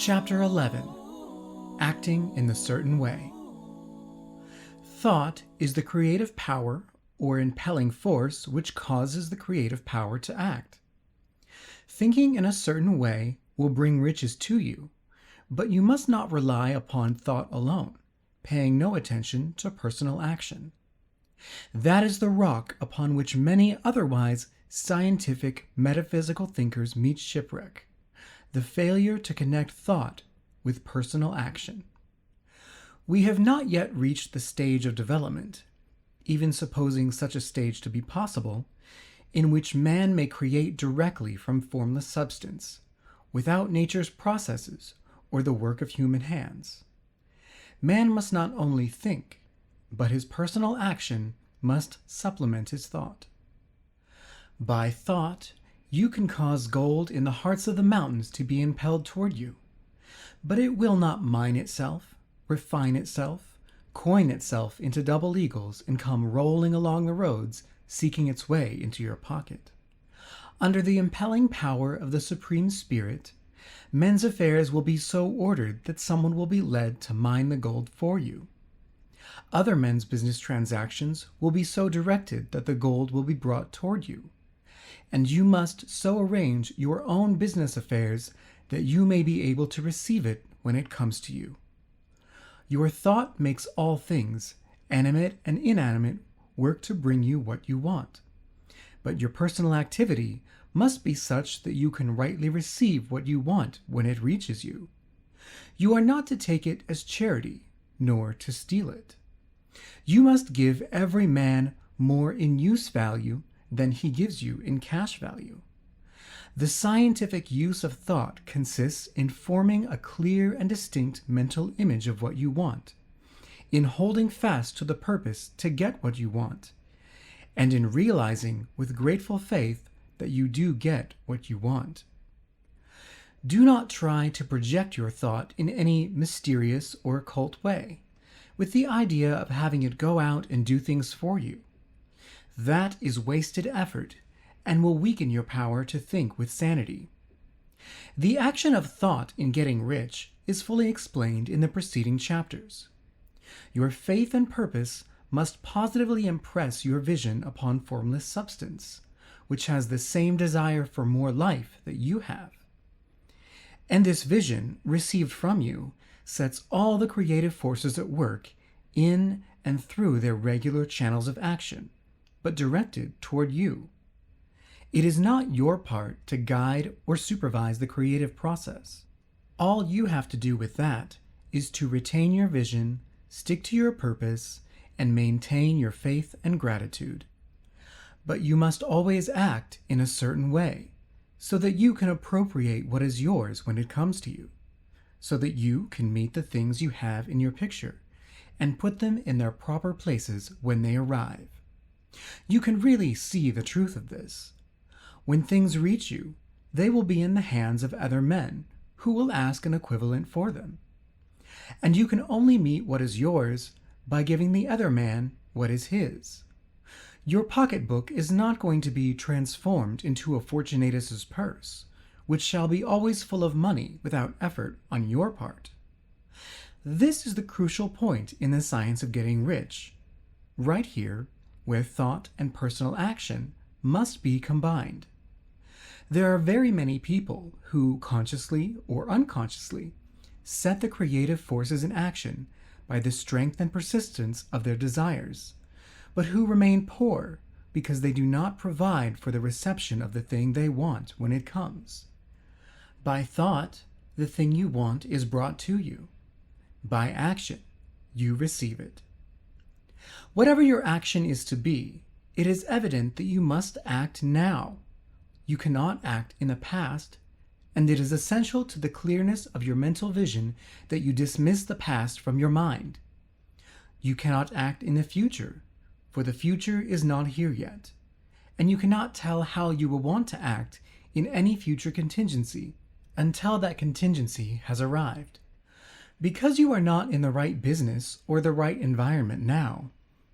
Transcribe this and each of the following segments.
Chapter 11. Acting in the Certain Way. Thought is the creative power or impelling force which causes the creative power to act. Thinking in a certain way will bring riches to you, but you must not rely upon thought alone, paying no attention to personal action. That is the rock upon which many otherwise scientific, metaphysical thinkers meet shipwreck, the failure to connect thought with personal action. We have not yet reached the stage of development, even supposing such a stage to be possible, in which man may create directly from formless substance, without nature's processes or the work of human hands. Man must not only think, but his personal action must supplement his thought. By thought, you can cause gold in the hearts of the mountains to be impelled toward you, but it will not mine itself, refine itself, coin itself into double eagles, and come rolling along the roads, seeking its way into your pocket. Under the impelling power of the Supreme Spirit, men's affairs will be so ordered that someone will be led to mine the gold for you. Other men's business transactions will be so directed that the gold will be brought toward you, and you must so arrange your own business affairs that you may be able to receive it when it comes to you. Your thought makes all things, animate and inanimate, work to bring you what you want. But your personal activity must be such that you can rightly receive what you want when it reaches you. You are not to take it as charity, nor to steal it. You must give every man more in use value than he gives you in cash value. The scientific use of thought consists in forming a clear and distinct mental image of what you want, in holding fast to the purpose to get what you want, and in realizing with grateful faith that you do get what you want. Do not try to project your thought in any mysterious or occult way, with the idea of having it go out and do things for you. That is wasted effort and will weaken your power to think with sanity. The action of thought in getting rich is fully explained in the preceding chapters. Your faith and purpose must positively impress your vision upon formless substance, which has the same desire for more life that you have. And this vision, received from you, sets all the creative forces at work in and through their regular channels of action, but directed toward you. It is not your part to guide or supervise the creative process. All you have to do with that is to retain your vision, stick to your purpose, and maintain your faith and gratitude. But you must always act in a certain way, so that you can appropriate what is yours when it comes to you, so that you can meet the things you have in your picture and put them in their proper places when they arrive. You can really see the truth of this. When things reach you, they will be in the hands of other men who will ask an equivalent for them. And you can only meet what is yours by giving the other man what is his. Your pocketbook is not going to be transformed into a Fortunatus's purse, which shall be always full of money without effort on your part. This is the crucial point in the science of getting rich, right here, where thought and personal action must be combined. There are very many people who, consciously or unconsciously, set the creative forces in action by the strength and persistence of their desires, but who remain poor because they do not provide for the reception of the thing they want when it comes. By thought, the thing you want is brought to you. By action, you receive it. Whatever your action is to be, it is evident that you must act now. You cannot act in the past, and it is essential to the clearness of your mental vision that you dismiss the past from your mind. You cannot act in the future, for the future is not here yet, and you cannot tell how you will want to act in any future contingency until that contingency has arrived. Because you are not in the right business or the right environment now,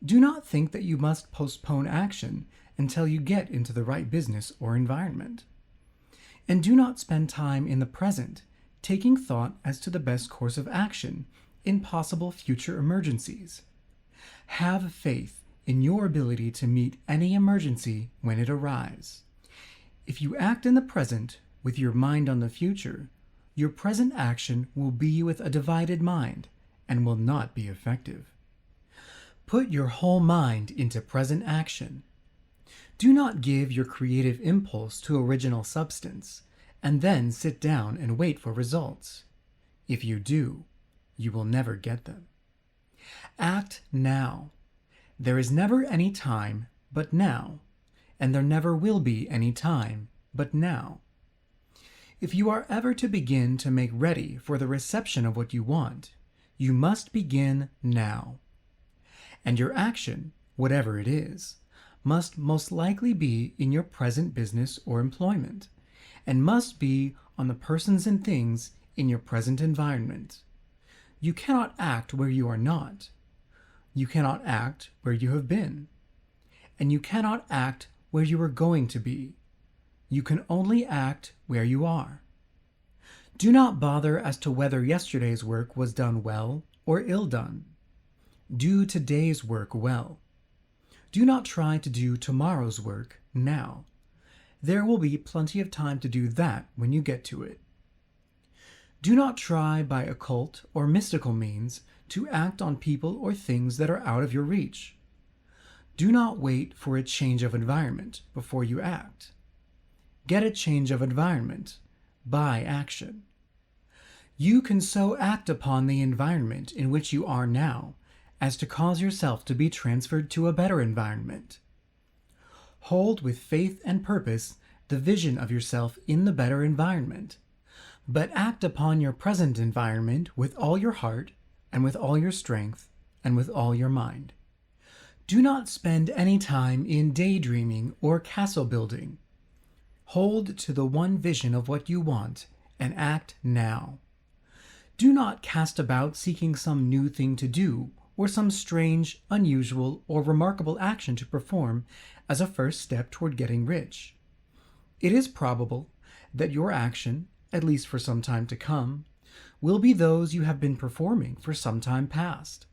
do not think that you must postpone action until you get into the right business or environment. And do not spend time in the present taking thought as to the best course of action in possible future emergencies. Have faith in your ability to meet any emergency when it arrives. If you act in the present with your mind on the future, your present action will be with a divided mind and will not be effective. Put your whole mind into present action. Do not give your creative impulse to original substance and then sit down and wait for results. If you do, you will never get them. Act now. There is never any time but now, and there never will be any time but now. If you are ever to begin to make ready for the reception of what you want, you must begin now. And your action, whatever it is, must most likely be in your present business or employment, and must be on the persons and things in your present environment. You cannot act where you are not. You cannot act where you have been. And you cannot act where you are going to be. You can only act where you are. Do not bother as to whether yesterday's work was done well or ill done. Do today's work well. Do not try to do tomorrow's work now. There will be plenty of time to do that when you get to it. Do not try by occult or mystical means to act on people or things that are out of your reach. Do not wait for a change of environment before you act. Get a change of environment by action. You can so act upon the environment in which you are now as to cause yourself to be transferred to a better environment. Hold with faith and purpose the vision of yourself in the better environment, but act upon your present environment with all your heart and with all your strength and with all your mind. Do not spend any time in daydreaming or castle building. Hold to the one vision of what you want and act now. Do not cast about seeking some new thing to do or some strange, unusual, or remarkable action to perform as a first step toward getting rich. It is probable that your action, at least for some time to come, will be those you have been performing for some time past.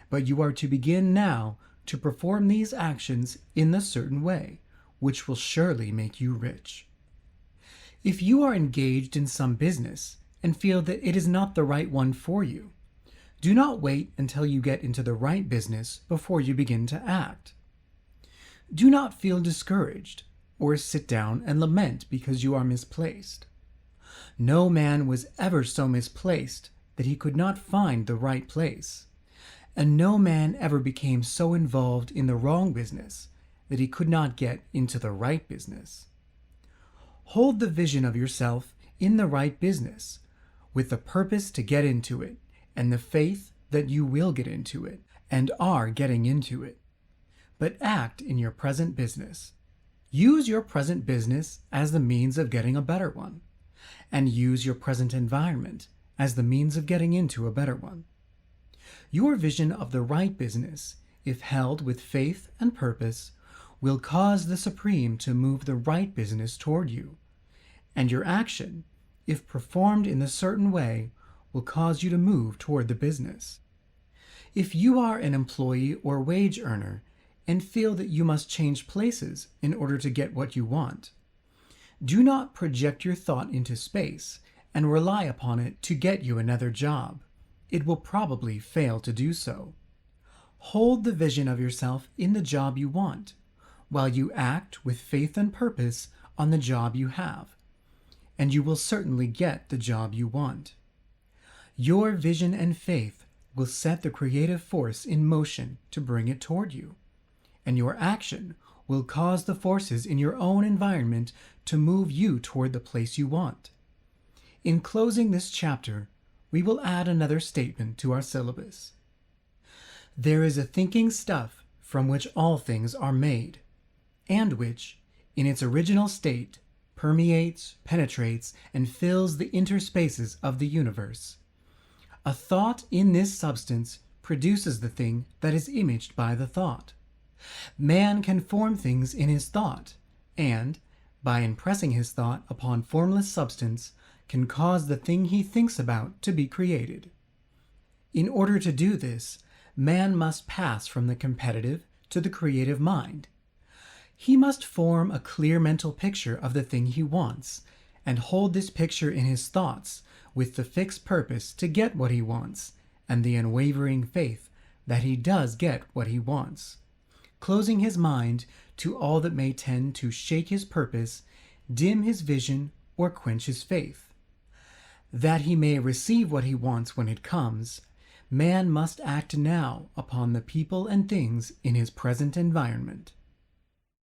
But you are to begin now to perform these actions in a certain way, which will surely make you rich. If you are engaged in some business and feel that it is not the right one for you, do not wait until you get into the right business before you begin to act. Do not feel discouraged or sit down and lament because you are misplaced. No man was ever so misplaced that he could not find the right place, and no man ever became so involved in the wrong business that he could not get into the right business. Hold the vision of yourself in the right business, with the purpose to get into it, and the faith that you will get into it, and are getting into it. But act in your present business. Use your present business as the means of getting a better one, and use your present environment as the means of getting into a better one. Your vision of the right business, if held with faith and purpose, will cause the Supreme to move the right business toward you, and your action, if performed in a certain way, will cause you to move toward the business. If you are an employee or wage earner and feel that you must change places in order to get what you want, do not project your thought into space and rely upon it to get you another job. It will probably fail to do so. Hold the vision of yourself in the job you want, while you act with faith and purpose on the job you have, and you will certainly get the job you want. Your vision and faith will set the creative force in motion to bring it toward you, and your action will cause the forces in your own environment to move you toward the place you want. In closing this chapter, we will add another statement to our syllabus. There is a thinking stuff from which all things are made, and which, in its original state, permeates, penetrates, and fills the interspaces of the universe. A thought in this substance produces the thing that is imaged by the thought. Man can form things in his thought, and, by impressing his thought upon formless substance, can cause the thing he thinks about to be created. In order to do this, man must pass from the competitive to the creative mind. He must form a clear mental picture of the thing he wants, and hold this picture in his thoughts with the fixed purpose to get what he wants, and the unwavering faith that he does get what he wants, closing his mind to all that may tend to shake his purpose, dim his vision, or quench his faith. That he may receive what he wants when it comes, man must act now upon the people and things in his present environment.